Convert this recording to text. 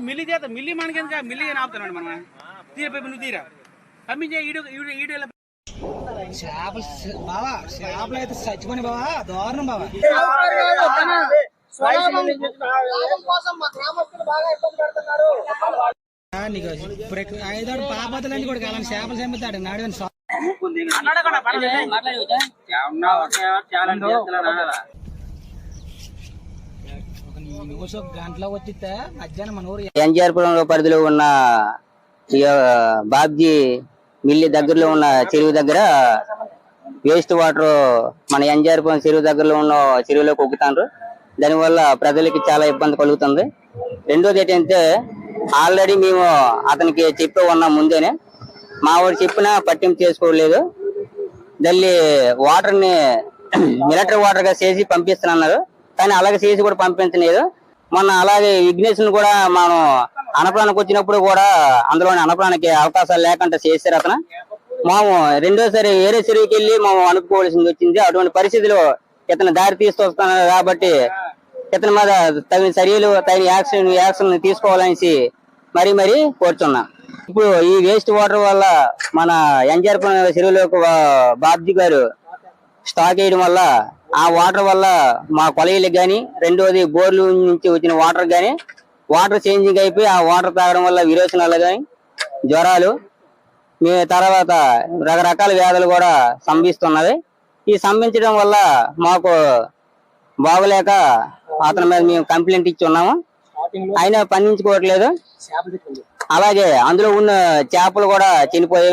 మిల్లి చేత మిల్లి మనకి మిల్లి ఆపుతున్నాడు మన తీర నువ్వు తీరా పంపించే చేపలు బావా చేపలు అయితే చచ్చిపోయి బావా దారుణం బావా ఐదారు పాపతలన్నీ కూడా కాలం చేపలు చంపుతాడు నాడు గంటలో వచ్చితే మధ్యాహ్నం మన ఊరు ఎన్జిఆర్పురం పరిధిలో ఉన్న బాబ్జీ మిల్లి దగ్గరలో ఉన్న చెరువు దగ్గర వేస్ట్ వాటర్ మన ఎన్జిఆర్పురం చెరువు దగ్గరలో ఉన్న చెరువులో కొక్కుతారు. దానివల్ల ప్రజలకి చాలా ఇబ్బంది కలుగుతుంది. రెండోది ఏంటంటే ఆల్రెడీ మేము అతనికి చెప్పి ఉన్నాం ముందేనే, మా వాడు చెప్పినా పట్టింపు చేసుకోలేదు. దాన్ని వాటర్ ని మిలిటరీ వాటర్ గా చేసి పంపిస్తున్నారు, కానీ అలాగే చేసి కూడా పంపించలేదు. మొన్న అలాగే విఘ్నేశ్వరుని కూడా మనం అనప్రాణకు వచ్చినప్పుడు కూడా అందులోని అనప్రాణకి అవకాశాలు లేకుండా చేశారు. అతను మేము రెండోసారి వేరే చెరువుకి వెళ్ళి మేము అనుకోవాల్సింది వచ్చింది. అటువంటి పరిస్థితిలో ఇతను దారి తీసుకొస్తున్నారు కాబట్టి ఇతని మీద తగిన చర్యలు తగిన యాక్షన్ తీసుకోవాలనేసి మరీ కోరుతున్నాం. ఇప్పుడు ఈ వేస్ట్ వాటర్ వల్ల మన ఎన్జిఆర్పురం చెరువులోకి బాబ్జీ గారు స్టాక్ వేయడం వల్ల ఆ వాటర్ వల్ల మా కొలయిలకు కానీ, రెండోది బోర్లు నుంచి వచ్చిన వాటర్ కానీ వాటర్ చేంజింగ్ అయిపోయి ఆ వాటర్ తాగడం వల్ల విరోచనాలు కానీ, జ్వరాలు, తర్వాత రకరకాల వ్యాధులు కూడా సంభవిస్తున్నది. ఈ సంభవించడం వల్ల మాకు బాగోలేక అతని మీద మేము కంప్లైంట్ ఇచ్చి ఉన్నాము. అయినా స్పందించుకోవట్లేదు. అలాగే అందులో ఉన్న చేపలు కూడా చనిపోయాయి.